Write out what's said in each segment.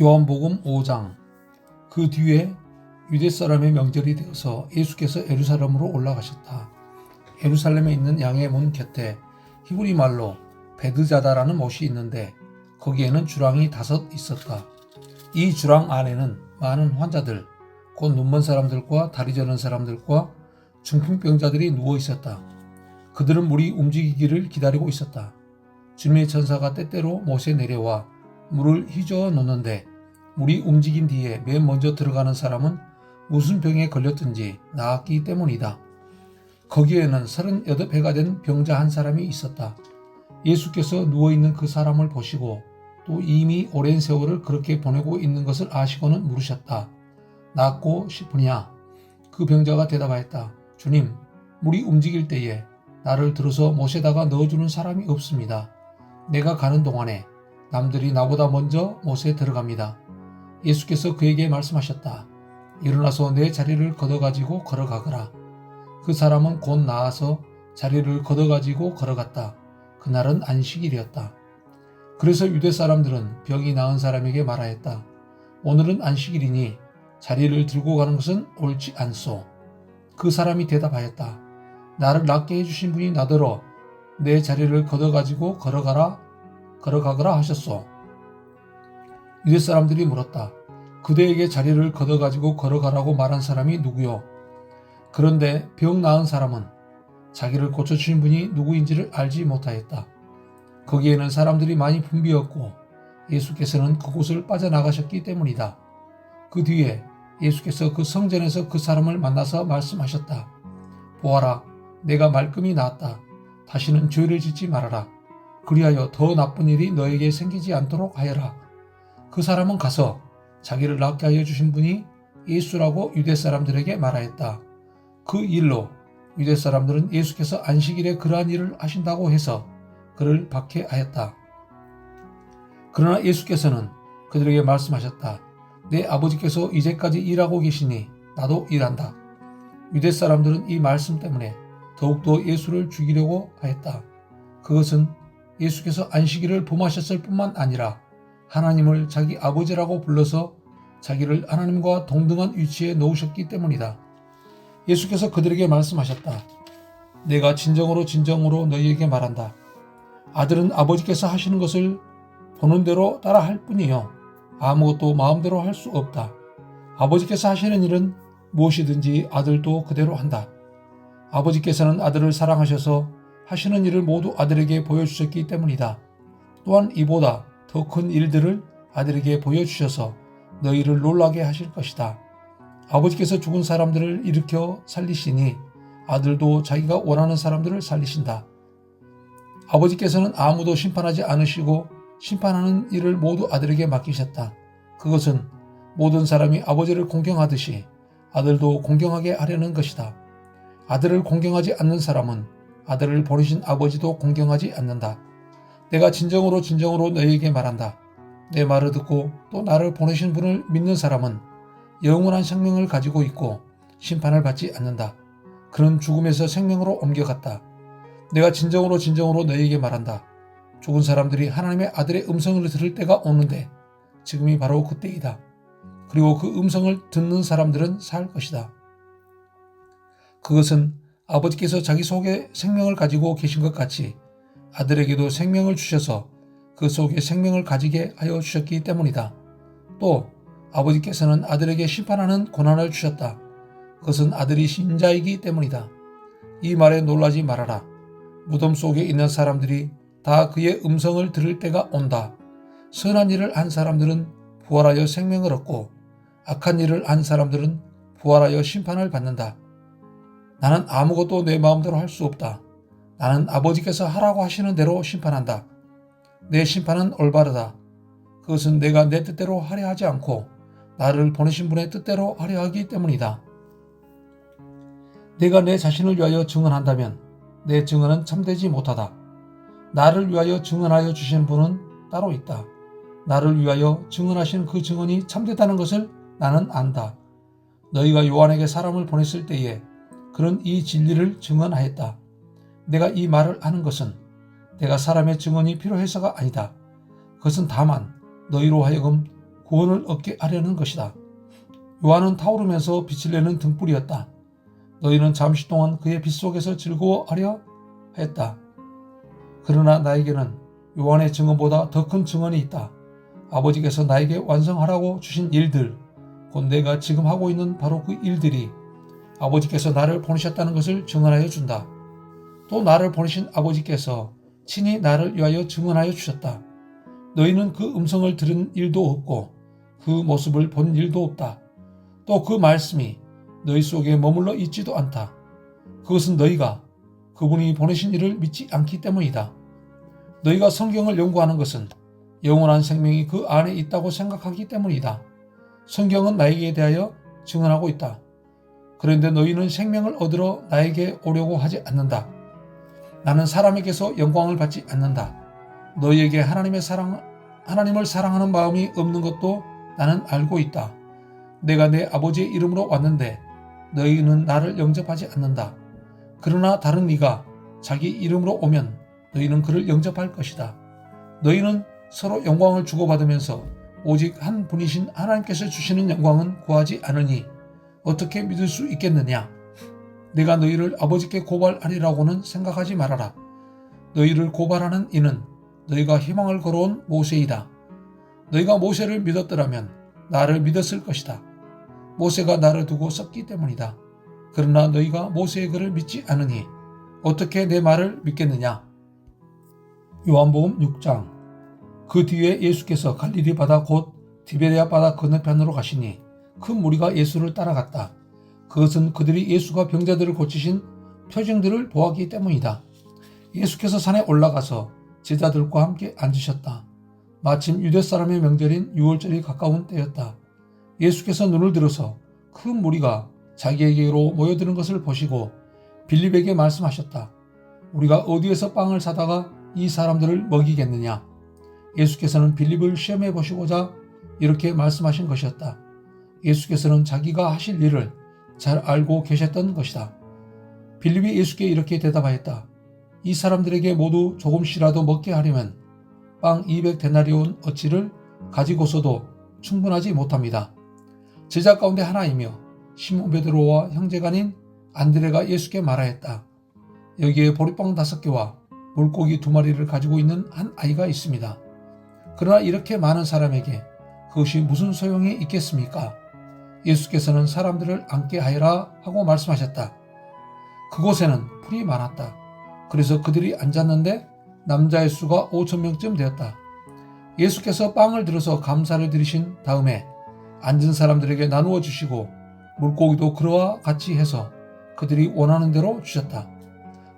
요한복음 5장. 그 뒤에 유대 사람의 명절이 되어서 예수께서 예루살렘으로 올라가셨다. 예루살렘에 있는 양의 문 곁에 히브리 말로 베드자다라는 못이 있는데 거기에는 주랑이 5 있었다. 이 주랑 안에는 많은 환자들, 곧 눈먼 사람들과 다리 저는 사람들과 중풍병자들이 누워 있었다. 그들은 물이 움직이기를 기다리고 있었다. 주님의 천사가 때때로 못에 내려와 물을 휘저어 놓는데 물이 움직인 뒤에 맨 먼저 들어가는 사람은 무슨 병에 걸렸든지 나았기 때문이다. 거기에는 38해가 된 병자 한 사람이 있었다. 예수께서 누워있는 그 사람을 보시고 또 이미 오랜 세월을 그렇게 보내고 있는 것을 아시고는 물으셨다. 낫고 싶으냐? 그 병자가 대답하였다. 주님, 물이 움직일 때에 나를 들어서 못에다가 넣어주는 사람이 없습니다. 내가 가는 동안에 남들이 나보다 먼저 못에 들어갑니다. 예수께서 그에게 말씀하셨다. 일어나서 내 자리를 걷어가지고 걸어가거라. 그 사람은 곧 나아서 자리를 걷어가지고 걸어갔다. 그날은 안식일이었다. 그래서 유대 사람들은 병이 나은 사람에게 말하였다. 오늘은 안식일이니 자리를 들고 가는 것은 옳지 않소. 그 사람이 대답하였다. 나를 낫게 해주신 분이 나더러 내 자리를 걷어가지고 걸어가거라 하셨소. 유대 사람들이 물었다. 그대에게 자리를 걷어가지고 걸어가라고 말한 사람이 누구요? 그런데 병 나은 사람은 자기를 고쳐주신 분이 누구인지를 알지 못하였다. 거기에는 사람들이 많이 붐비었고 예수께서는 그곳을 빠져나가셨기 때문이다. 그 뒤에 예수께서 그 성전에서 그 사람을 만나서 말씀하셨다. 보아라, 내가 말끔히 나았다. 다시는 죄를 짓지 말아라. 그리하여 더 나쁜 일이 너에게 생기지 않도록 하여라. 그 사람은 가서 자기를 낫게 하여 주신 분이 예수라고 유대 사람들에게 말하였다. 그 일로 유대 사람들은 예수께서 안식일에 그러한 일을 하신다고 해서 그를 박해하였다. 그러나 예수께서는 그들에게 말씀하셨다. 내 아버지께서 이제까지 일하고 계시니 나도 일한다. 유대 사람들은 이 말씀 때문에 더욱더 예수를 죽이려고 하였다. 그것은 예수께서 안식일을 범하셨을 뿐만 아니라 하나님을 자기 아버지라고 불러서 자기를 하나님과 동등한 위치에 놓으셨기 때문이다. 예수께서 그들에게 말씀하셨다. 내가 진정으로 너희에게 말한다. 아들은 아버지께서 하시는 것을 보는 대로 따라 할 뿐이요. 아무것도 마음대로 할 수 없다. 아버지께서 하시는 일은 무엇이든지 아들도 그대로 한다. 아버지께서는 아들을 사랑하셔서 하시는 일을 모두 아들에게 보여주셨기 때문이다. 또한 이보다 더 큰 일들을 아들에게 보여주셔서 너희를 놀라게 하실 것이다. 아버지께서 죽은 사람들을 일으켜 살리시니 아들도 자기가 원하는 사람들을 살리신다. 아버지께서는 아무도 심판하지 않으시고 심판하는 일을 모두 아들에게 맡기셨다. 그것은 모든 사람이 아버지를 공경하듯이 아들도 공경하게 하려는 것이다. 아들을 공경하지 않는 사람은 아들을 보내신 아버지도 공경하지 않는다. 내가 진정으로 너희에게 말한다. 내 말을 듣고 또 나를 보내신 분을 믿는 사람은 영원한 생명을 가지고 있고 심판을 받지 않는다. 그는 죽음에서 생명으로 옮겨갔다. 내가 진정으로 너희에게 말한다. 죽은 사람들이 하나님의 아들의 음성을 들을 때가 오는데 지금이 바로 그때이다. 그리고 그 음성을 듣는 사람들은 살 것이다. 그것은 아버지께서 자기 속에 생명을 가지고 계신 것 같이 아들에게도 생명을 주셔서 그 속에 생명을 가지게 하여 주셨기 때문이다. 또 아버지께서는 아들에게 심판하는 고난을 주셨다. 그것은 아들이 신자이기 때문이다. 이 말에 놀라지 말아라. 무덤 속에 있는 사람들이 다 그의 음성을 들을 때가 온다. 선한 일을 한 사람들은 부활하여 생명을 얻고 악한 일을 한 사람들은 부활하여 심판을 받는다. 나는 아무것도 내 마음대로 할 수 없다. 나는 아버지께서 하라고 하시는 대로 심판한다. 내 심판은 올바르다. 그것은 내가 내 뜻대로 하려 하지 않고 나를 보내신 분의 뜻대로 하려 하기 때문이다. 내가 내 자신을 위하여 증언한다면 내 증언은 참되지 못하다. 나를 위하여 증언하여 주신 분은 따로 있다. 나를 위하여 증언하신 그 증언이 참되다는 것을 나는 안다. 너희가 요한에게 사람을 보냈을 때에 그는 이 진리를 증언하였다. 내가 이 말을 하는 것은 내가 사람의 증언이 필요해서가 아니다. 그것은 다만 너희로 하여금 구원을 얻게 하려는 것이다. 요한은 타오르면서 빛을 내는 등불이었다. 너희는 잠시 동안 그의 빛 속에서 즐거워하려 했다. 그러나 나에게는 요한의 증언보다 더 큰 증언이 있다. 아버지께서 나에게 완성하라고 주신 일들, 곧 내가 지금 하고 있는 바로 그 일들이 아버지께서 나를 보내셨다는 것을 증언하여 준다. 또 나를 보내신 아버지께서 친히 나를 위하여 증언하여 주셨다. 너희는 그 음성을 들은 일도 없고 그 모습을 본 일도 없다. 또 그 말씀이 너희 속에 머물러 있지도 않다. 그것은 너희가 그분이 보내신 이를 믿지 않기 때문이다. 너희가 성경을 연구하는 것은 영원한 생명이 그 안에 있다고 생각하기 때문이다. 성경은 나에게 대하여 증언하고 있다. 그런데 너희는 생명을 얻으러 나에게 오려고 하지 않는다. 나는 사람에게서 영광을 받지 않는다. 너희에게 하나님을 사랑하는 마음이 없는 것도 나는 알고 있다. 내가 내 아버지의 이름으로 왔는데 너희는 나를 영접하지 않는다. 그러나 다른 이가 자기 이름으로 오면 너희는 그를 영접할 것이다. 너희는 서로 영광을 주고받으면서 오직 한 분이신 하나님께서 주시는 영광은 구하지 않으니 어떻게 믿을 수 있겠느냐? 내가 너희를 아버지께 고발하리라고는 생각하지 말아라. 너희를 고발하는 이는 너희가 희망을 걸어온 모세이다. 너희가 모세를 믿었더라면 나를 믿었을 것이다. 모세가 나를 두고 썼기 때문이다. 그러나 너희가 모세의 글을 믿지 않으니 어떻게 내 말을 믿겠느냐? 요한복음 6장. 그 뒤에 예수께서 갈릴리 바다 곧 디베레아 바다 건너편으로 가시니 큰 무리가 예수를 따라갔다. 그것은 그들이 예수가 병자들을 고치신 표징들을 보았기 때문이다. 예수께서 산에 올라가서 제자들과 함께 앉으셨다. 마침 유대 사람의 명절인 유월절이 가까운 때였다. 예수께서 눈을 들어서 큰 무리가 자기에게로 모여드는 것을 보시고 빌립에게 말씀하셨다. 우리가 어디에서 빵을 사다가 이 사람들을 먹이겠느냐? 예수께서는 빌립을 시험해 보시고자 이렇게 말씀하신 것이었다. 예수께서는 자기가 하실 일을 잘 알고 계셨던 것이다. 빌립이 예수께 이렇게 대답하였다. 이 사람들에게 모두 조금씩이라도 먹게 하려면 빵 200데나리온 어치를 가지고서도 충분하지 못합니다. 제자 가운데 하나이며 시몬 베드로와 형제간인 안드레가 예수께 말하였다. 여기에 보리빵 5개와 물고기 2마리를 가지고 있는 한 아이가 있습니다. 그러나 이렇게 많은 사람에게 그것이 무슨 소용이 있겠습니까? 예수께서는 사람들을 앉게 하여라 하고 말씀하셨다. 그곳에는 풀이 많았다. 그래서 그들이 앉았는데 남자의 수가 5,000명쯤 되었다. 예수께서 빵을 들어서 감사를 드리신 다음에 앉은 사람들에게 나누어 주시고 물고기도 그와 같이 해서 그들이 원하는 대로 주셨다.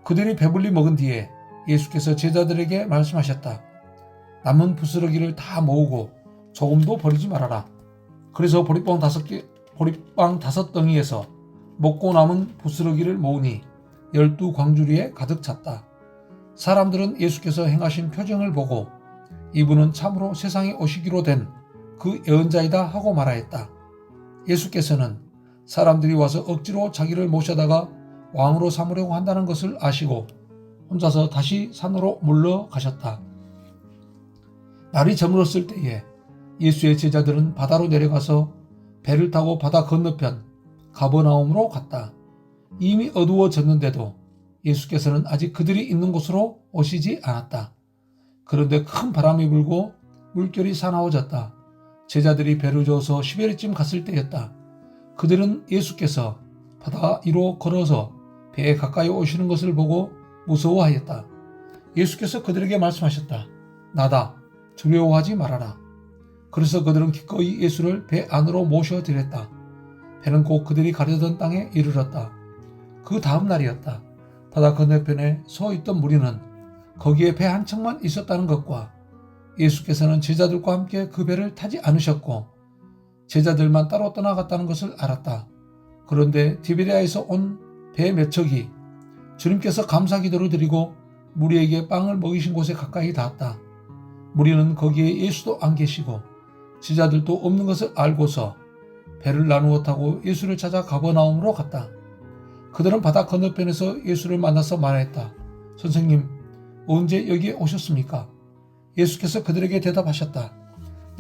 그들이 배불리 먹은 뒤에 예수께서 제자들에게 말씀하셨다. 남은 부스러기를 다 모으고 조금도 버리지 말아라. 그래서 보리빵 5덩이에서 먹고 남은 부스러기를 모으니 12광주리에 가득 찼다. 사람들은 예수께서 행하신 표징을 보고 이분은 참으로 세상에 오시기로 된 그 예언자이다 하고 말하였다. 예수께서는 사람들이 와서 억지로 자기를 모셔다가 왕으로 삼으려고 한다는 것을 아시고 혼자서 다시 산으로 물러가셨다. 날이 저물었을 때에 예수의 제자들은 바다로 내려가서 배를 타고 바다 건너편 가버나움으로 갔다. 이미 어두워졌는데도 예수께서는 아직 그들이 있는 곳으로 오시지 않았다. 그런데 큰 바람이 불고 물결이 사나워졌다. 제자들이 배를 저어서 시베리쯤 갔을 때였다. 그들은 예수께서 바다 위로 걸어서 배에 가까이 오시는 것을 보고 무서워하였다. 예수께서 그들에게 말씀하셨다. 나다. 두려워하지 말아라. 그래서 그들은 기꺼이 예수를 배 안으로 모셔드렸다. 배는 곧 그들이 가려던 땅에 이르렀다. 그 다음 날이었다. 바다 건너편에 서 있던 무리는 거기에 배 한 척만 있었다는 것과 예수께서는 제자들과 함께 그 배를 타지 않으셨고 제자들만 따로 떠나갔다는 것을 알았다. 그런데 디베리아에서 온 배 몇 척이 주님께서 감사 기도를 드리고 무리에게 빵을 먹이신 곳에 가까이 닿았다. 무리는 거기에 예수도 안 계시고 제자들도 없는 것을 알고서 배를 나누어 타고 예수를 찾아 가버나움으로 갔다. 그들은 바다 건너편에서 예수를 만나서 말했다. 선생님, 언제 여기에 오셨습니까? 예수께서 그들에게 대답하셨다.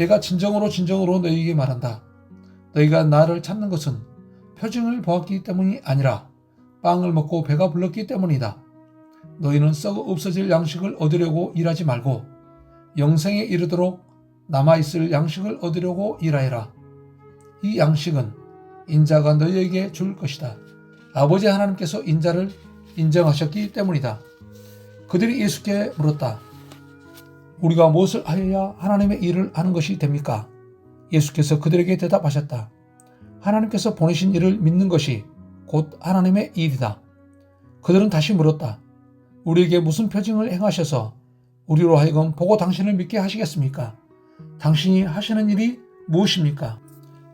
내가 진정으로 너희에게 말한다. 너희가 나를 찾는 것은 표징을 보았기 때문이 아니라 빵을 먹고 배가 불렀기 때문이다. 너희는 썩어 없어질 양식을 얻으려고 일하지 말고 영생에 이르도록 남아있을 양식을 얻으려고 일하여라. 이 양식은 인자가 너희에게 줄 것이다. 아버지 하나님께서 인자를 인정하셨기 때문이다. 그들이 예수께 물었다. 우리가 무엇을 하여야 하나님의 일을 하는 것이 됩니까? 예수께서 그들에게 대답하셨다. 하나님께서 보내신 일을 믿는 것이 곧 하나님의 일이다. 그들은 다시 물었다. 우리에게 무슨 표징을 행하셔서 우리로 하여금 보고 당신을 믿게 하시겠습니까? 당신이 하시는 일이 무엇입니까?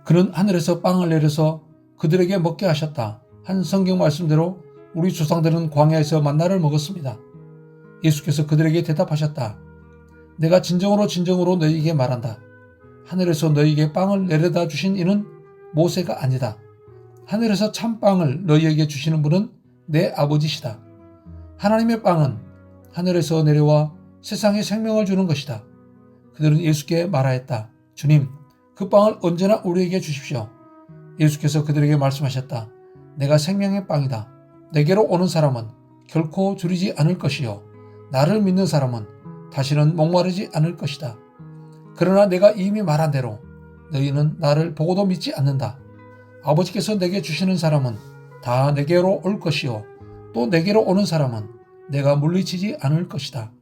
그는 하늘에서 빵을 내려서 그들에게 먹게 하셨다. 한 성경 말씀대로 우리 조상들은 광야에서 만나를 먹었습니다. 예수께서 그들에게 대답하셨다. 내가 진정으로 너희에게 말한다. 하늘에서 너희에게 빵을 내려다 주신 이는 모세가 아니다. 하늘에서 참빵을 너희에게 주시는 분은 내 아버지시다. 하나님의 빵은 하늘에서 내려와 세상에 생명을 주는 것이다. 그들은 예수께 말하였다. 주님, 그 빵을 언제나 우리에게 주십시오. 예수께서 그들에게 말씀하셨다. 내가 생명의 빵이다. 내게로 오는 사람은 결코 줄이지 않을 것이요. 나를 믿는 사람은 다시는 목마르지 않을 것이다. 그러나 내가 이미 말한 대로 너희는 나를 보고도 믿지 않는다. 아버지께서 내게 주시는 사람은 다 내게로 올 것이요. 또 내게로 오는 사람은 내가 물리치지 않을 것이다.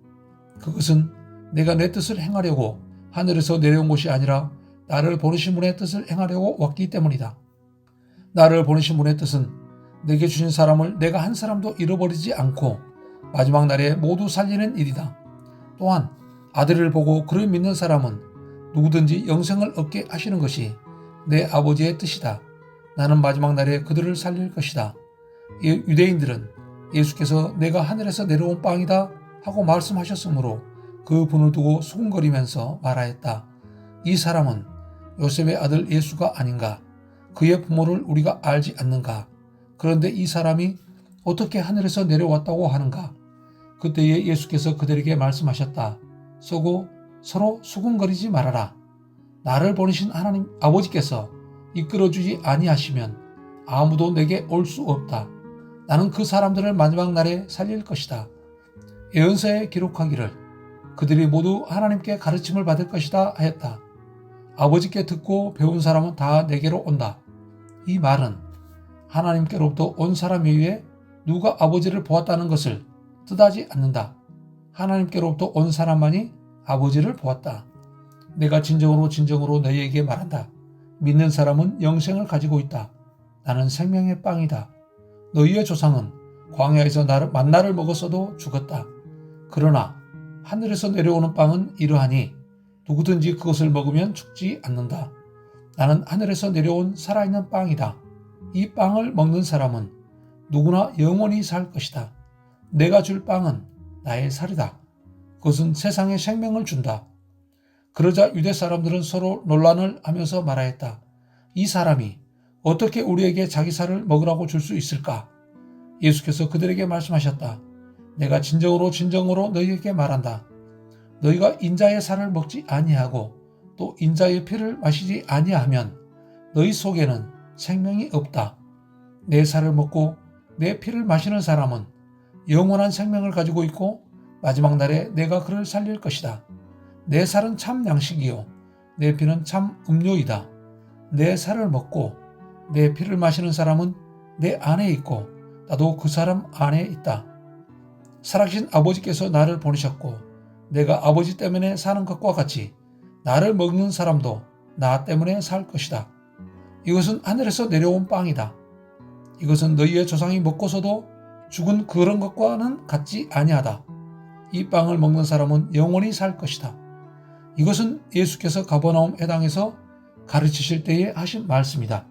그것은 내가 내 뜻을 행하려고 하늘에서 내려온 것이 아니라 나를 보내신 분의 뜻을 행하려고 왔기 때문이다. 나를 보내신 분의 뜻은 내게 주신 사람을 내가 한 사람도 잃어버리지 않고 마지막 날에 모두 살리는 일이다. 또한 아들을 보고 그를 믿는 사람은 누구든지 영생을 얻게 하시는 것이 내 아버지의 뜻이다. 나는 마지막 날에 그들을 살릴 것이다. 유대인들은 예수께서 내가 하늘에서 내려온 빵이다 하고 말씀하셨으므로 그 분을 두고 수군거리면서 말하였다. 이 사람은 요셉의 아들 예수가 아닌가? 그의 부모를 우리가 알지 않는가? 그런데 이 사람이 어떻게 하늘에서 내려왔다고 하는가? 그때에 예수께서 그들에게 말씀하셨다. 서로 수군거리지 말아라. 나를 보내신 하나님 아버지께서 이끌어주지 아니하시면 아무도 내게 올 수 없다. 나는 그 사람들을 마지막 날에 살릴 것이다. 예언서에 기록하기를 그들이 모두 하나님께 가르침을 받을 것이다 하였다. 아버지께 듣고 배운 사람은 다 내게로 온다. 이 말은 하나님께로부터 온 사람 외에 누가 아버지를 보았다는 것을 뜻하지 않는다. 하나님께로부터 온 사람만이 아버지를 보았다. 내가 진정으로 너희에게 말한다. 믿는 사람은 영생을 가지고 있다. 나는 생명의 빵이다. 너희의 조상은 광야에서 만나를 먹었어도 죽었다. 그러나 하늘에서 내려오는 빵은 이러하니 누구든지 그것을 먹으면 죽지 않는다. 나는 하늘에서 내려온 살아있는 빵이다. 이 빵을 먹는 사람은 누구나 영원히 살 것이다. 내가 줄 빵은 나의 살이다. 그것은 세상에 생명을 준다. 그러자 유대 사람들은 서로 논란을 하면서 말하였다. 이 사람이 어떻게 우리에게 자기 살을 먹으라고 줄 수 있을까? 예수께서 그들에게 말씀하셨다. 내가 진정으로 너희에게 말한다. 너희가 인자의 살을 먹지 아니하고 또 인자의 피를 마시지 아니하면 너희 속에는 생명이 없다. 내 살을 먹고 내 피를 마시는 사람은 영원한 생명을 가지고 있고 마지막 날에 내가 그를 살릴 것이다. 내 살은 참 양식이요 내 피는 참 음료이다. 내 살을 먹고 내 피를 마시는 사람은 내 안에 있고 나도 그 사람 안에 있다. 살아계신 아버지께서 나를 보내셨고 내가 아버지 때문에 사는 것과 같이 나를 먹는 사람도 나 때문에 살 것이다. 이것은 하늘에서 내려온 빵이다. 이것은 너희의 조상이 먹고서도 죽은 그런 것과는 같지 아니하다. 이 빵을 먹는 사람은 영원히 살 것이다. 이것은 예수께서 가버나움 해당에서 가르치실 때에 하신 말씀이다.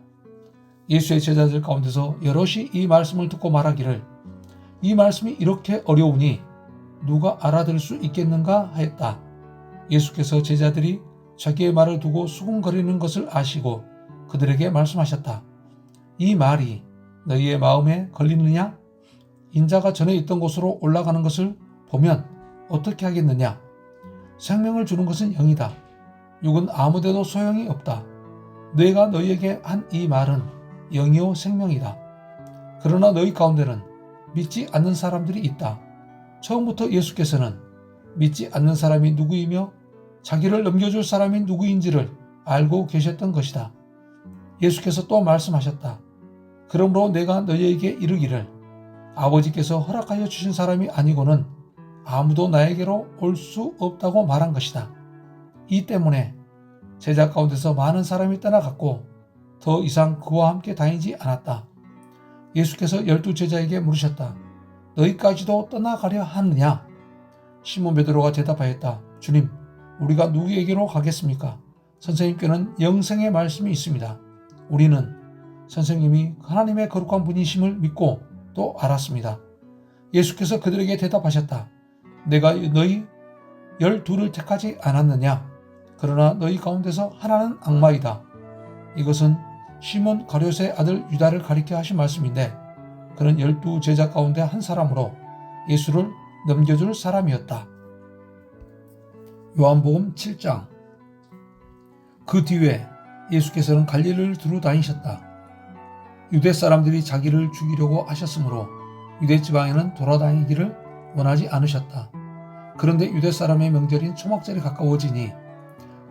예수의 제자들 가운데서 여럿이 이 말씀을 듣고 말하기를 이 말씀이 이렇게 어려우니 누가 알아들을 수 있겠는가 하였다. 예수께서 제자들이 자기의 말을 두고 수군거리는 것을 아시고 그들에게 말씀하셨다. 이 말이 너희의 마음에 걸리느냐? 인자가 전에 있던 곳으로 올라가는 것을 보면 어떻게 하겠느냐? 생명을 주는 것은 영이다. 육은 아무데도 소용이 없다. 내가 너희에게 한 이 말은 영이요 생명이다. 그러나 너희 가운데는 믿지 않는 사람들이 있다. 처음부터 예수께서는 믿지 않는 사람이 누구이며 자기를 넘겨줄 사람이 누구인지를 알고 계셨던 것이다. 예수께서 또 말씀하셨다. 그러므로 내가 너희에게 이르기를 아버지께서 허락하여 주신 사람이 아니고는 아무도 나에게로 올 수 없다고 말한 것이다. 이 때문에 제자 가운데서 많은 사람이 떠나갔고 더 이상 그와 함께 다니지 않았다. 예수께서 12 제자에게 물으셨다. 너희까지도 떠나가려 하느냐? 시몬 베드로가 대답하였다. 주님, 우리가 누구에게로 가겠습니까? 선생님께는 영생의 말씀이 있습니다. 우리는 선생님이 하나님의 거룩한 분이심을 믿고 또 알았습니다. 예수께서 그들에게 대답하셨다. 내가 너희 12를 택하지 않았느냐? 그러나 너희 가운데서 하나는 악마이다. 이것은 시몬 가룟의 아들 유다를 가리켜 하신 말씀인데 그는 12 제자 가운데 한 사람으로 예수를 넘겨줄 사람이었다. 요한복음 7장. 그 뒤에 예수께서는 갈릴리를 두루 다니셨다. 유대 사람들이 자기를 죽이려고 하셨으므로 유대 지방에는 돌아다니기를 원하지 않으셨다. 그런데 유대 사람의 명절인 초막절이 가까워지니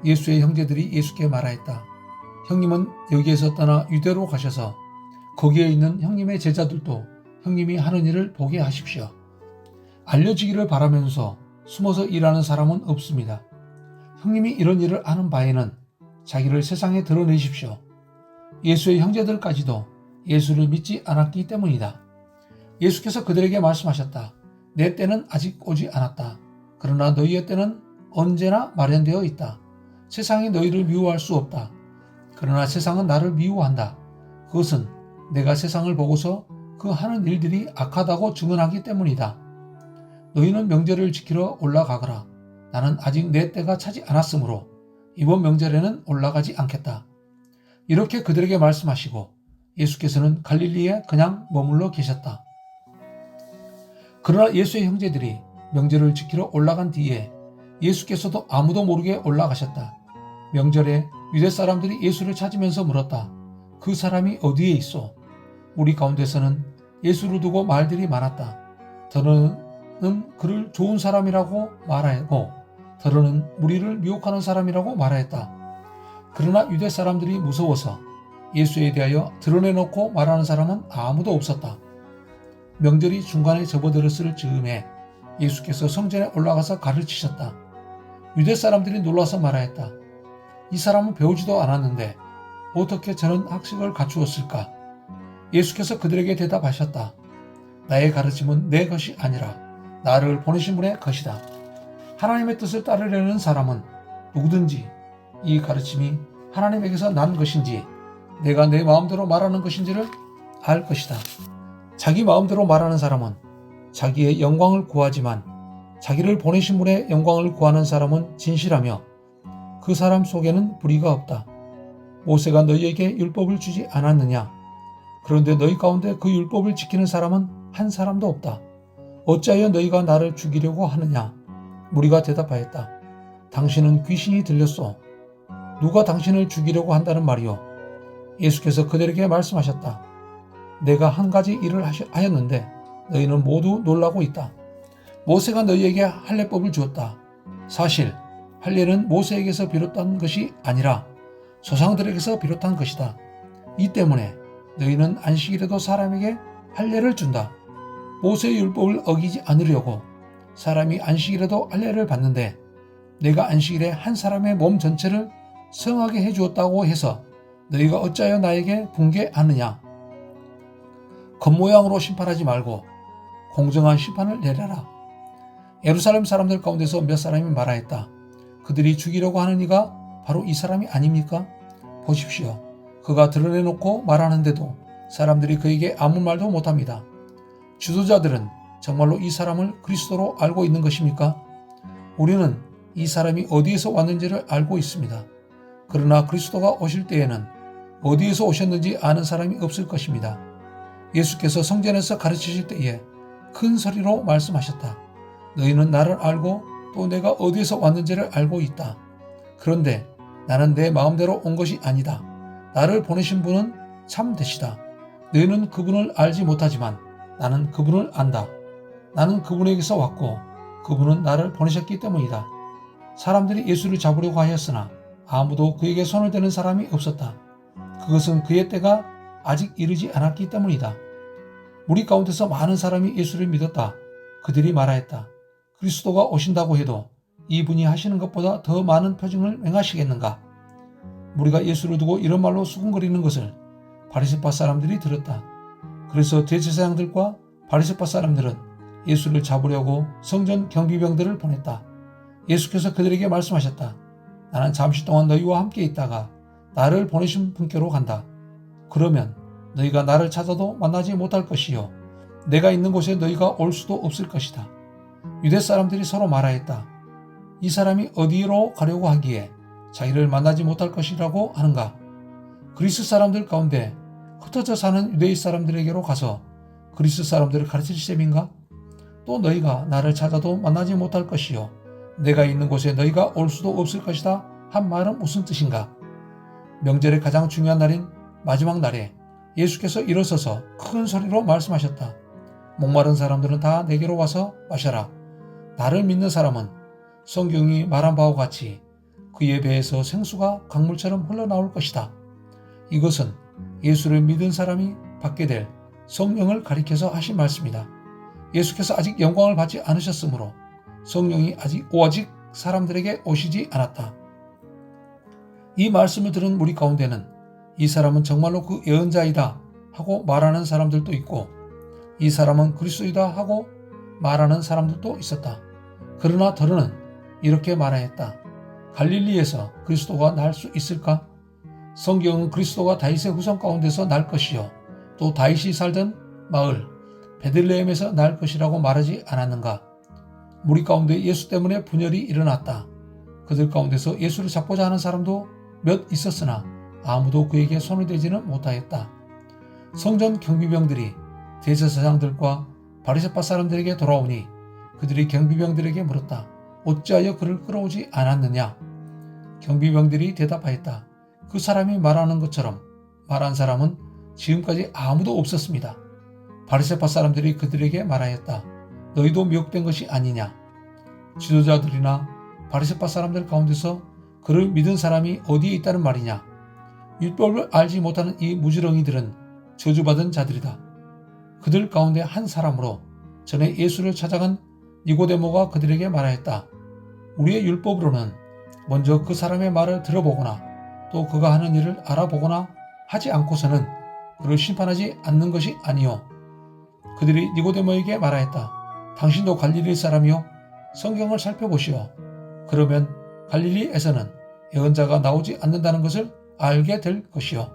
예수의 형제들이 예수께 말하였다. 형님은 여기에서 떠나 유대로 가셔서 거기에 있는 형님의 제자들도 형님이 하는 일을 보게 하십시오. 알려지기를 바라면서 숨어서 일하는 사람은 없습니다. 형님이 이런 일을 하는 바에는 자기를 세상에 드러내십시오. 예수의 형제들까지도 예수를 믿지 않았기 때문이다. 예수께서 그들에게 말씀하셨다. 내 때는 아직 오지 않았다. 그러나 너희의 때는 언제나 마련되어 있다. 세상이 너희를 미워할 수 없다. 그러나 세상은 나를 미워한다. 그것은 내가 세상을 보고서 그 하는 일들이 악하다고 증언하기 때문이다. 너희는 명절을 지키러 올라가거라. 나는 아직 내 때가 차지 않았으므로 이번 명절에는 올라가지 않겠다. 이렇게 그들에게 말씀하시고 예수께서는 갈릴리에 그냥 머물러 계셨다. 그러나 예수의 형제들이 명절을 지키러 올라간 뒤에 예수께서도 아무도 모르게 올라가셨다. 명절에 유대 사람들이 예수를 찾으면서 물었다. 그 사람이 어디에 있어? 우리 가운데서는 예수를 두고 말들이 많았다. 더러는 그를 좋은 사람이라고 말하고 더러는 무리를 미혹하는 사람이라고 말하였다. 그러나 유대 사람들이 무서워서 예수에 대하여 드러내놓고 말하는 사람은 아무도 없었다. 명절이 중간에 접어들었을 즈음에 예수께서 성전에 올라가서 가르치셨다. 유대 사람들이 놀라서 말하였다. 이 사람은 배우지도 않았는데 어떻게 저런 학식을 갖추었을까? 예수께서 그들에게 대답하셨다. 나의 가르침은 내 것이 아니라 나를 보내신 분의 것이다. 하나님의 뜻을 따르려는 사람은 누구든지 이 가르침이 하나님에게서 난 것인지 내가 내 마음대로 말하는 것인지를 알 것이다. 자기 마음대로 말하는 사람은 자기의 영광을 구하지만 자기를 보내신 분의 영광을 구하는 사람은 진실하며 그 사람 속에는 불의가 없다. 모세가 너희에게 율법을 주지 않았느냐? 그런데 너희 가운데 그 율법을 지키는 사람은 한 사람도 없다. 어찌하여 너희가 나를 죽이려고 하느냐? 무리가 대답하였다. 당신은 귀신이 들렸소. 누가 당신을 죽이려고 한다는 말이오? 예수께서 그들에게 말씀하셨다. 내가 한 가지 일을 하였는데 너희는 모두 놀라고 있다. 모세가 너희에게 할례법을 주었다. 사실 할례는 모세에게서 비롯한 것이 아니라 조상들에게서 비롯한 것이다. 이 때문에 너희는 안식일에도 사람에게 할례를 준다. 모세의 율법을 어기지 않으려고 사람이 안식일에도 할례를 받는데 내가 안식일에 한 사람의 몸 전체를 성하게 해주었다고 해서 너희가 어찌하여 나에게 분개하느냐? 겉모양으로 심판하지 말고 공정한 심판을 내려라. 예루살렘 사람들 가운데서 몇 사람이 말하였다. 그들이 죽이려고 하는 이가 바로 이 사람이 아닙니까? 보십시오. 그가 드러내놓고 말하는데도 사람들이 그에게 아무 말도 못합니다. 지도자들은 정말로 이 사람을 그리스도로 알고 있는 것입니까? 우리는 이 사람이 어디에서 왔는지를 알고 있습니다. 그러나 그리스도가 오실 때에는 어디에서 오셨는지 아는 사람이 없을 것입니다. 예수께서 성전에서 가르치실 때에 큰 소리로 말씀하셨다. 너희는 나를 알고 또 내가 어디에서 왔는지를 알고 있다. 그런데 나는 내 마음대로 온 것이 아니다. 나를 보내신 분은 참 되시다. 너희는 그분을 알지 못하지만 나는 그분을 안다. 나는 그분에게서 왔고 그분은 나를 보내셨기 때문이다. 사람들이 예수를 잡으려고 하였으나 아무도 그에게 손을 대는 사람이 없었다. 그것은 그의 때가 아직 이르지 않았기 때문이다. 우리 가운데서 많은 사람이 예수를 믿었다. 그들이 말하였다. 그리스도가 오신다고 해도 이분이 하시는 것보다 더 많은 표징을 행하시겠는가? 우리가 예수를 두고 이런 말로 수군거리는 것을 바리새파 사람들이 들었다. 그래서 대제사장들과 바리새파 사람들은 예수를 잡으려고 성전 경비병들을 보냈다. 예수께서 그들에게 말씀하셨다. 나는 잠시 동안 너희와 함께 있다가 나를 보내신 분께로 간다. 그러면 너희가 나를 찾아도 만나지 못할 것이요 내가 있는 곳에 너희가 올 수도 없을 것이다. 유대 사람들이 서로 말하였다. 이 사람이 어디로 가려고 하기에 자기를 만나지 못할 것이라고 하는가? 그리스 사람들 가운데 흩어져 사는 유대인 사람들에게로 가서 그리스 사람들을 가르칠 셈인가? 또 너희가 나를 찾아도 만나지 못할 것이요 내가 있는 곳에 너희가 올 수도 없을 것이다 한 말은 무슨 뜻인가? 명절의 가장 중요한 날인 마지막 날에 예수께서 일어서서 큰 소리로 말씀하셨다. 목마른 사람들은 다 내게로 와서 마셔라. 나를 믿는 사람은 성경이 말한 바와 같이 그의 배에서 생수가 강물처럼 흘러나올 것이다. 이것은 예수를 믿은 사람이 받게 될 성령을 가리켜서 하신 말씀이다. 예수께서 아직 영광을 받지 않으셨으므로 성령이 오직 사람들에게 오시지 않았다. 이 말씀을 들은 우리 가운데는 이 사람은 정말로 그 예언자이다 하고 말하는 사람들도 있고 이 사람은 그리스도이다 하고 말하는 사람들도 있었다. 그러나 더러는 이렇게 말하였다. 갈릴리에서 그리스도가 날 수 있을까? 성경은 그리스도가 다윗의 후손 가운데서 날 것이요 또 다윗이 살던 마을 베들레헴에서 날 것이라고 말하지 않았는가? 우리 가운데 예수 때문에 분열이 일어났다. 그들 가운데서 예수를 잡고자 하는 사람도 몇 있었으나 아무도 그에게 손을 대지는 못하였다. 성전 경비병들이 대제사장들과 바리새파 사람들에게 돌아오니 그들이 경비병들에게 물었다. 어찌하여 그를 끌어오지 않았느냐? 경비병들이 대답하였다. 그 사람이 말하는 것처럼 말한 사람은 지금까지 아무도 없었습니다. 바리새파 사람들이 그들에게 말하였다. 너희도 미혹된 것이 아니냐? 지도자들이나 바리새파 사람들 가운데서 그를 믿은 사람이 어디에 있다는 말이냐? 율법을 알지 못하는 이 무지렁이들은 저주받은 자들이다. 그들 가운데 한 사람으로 전에 예수를 찾아간 니고데모가 그들에게 말하였다. 우리의 율법으로는 먼저 그 사람의 말을 들어보거나 또 그가 하는 일을 알아보거나 하지 않고서는 그를 심판하지 않는 것이 아니요. 그들이 니고데모에게 말하였다. 당신도 갈릴리 사람이요? 성경을 살펴보시오. 그러면 갈릴리에서는 예언자가 나오지 않는다는 것을 알게 될 것이요.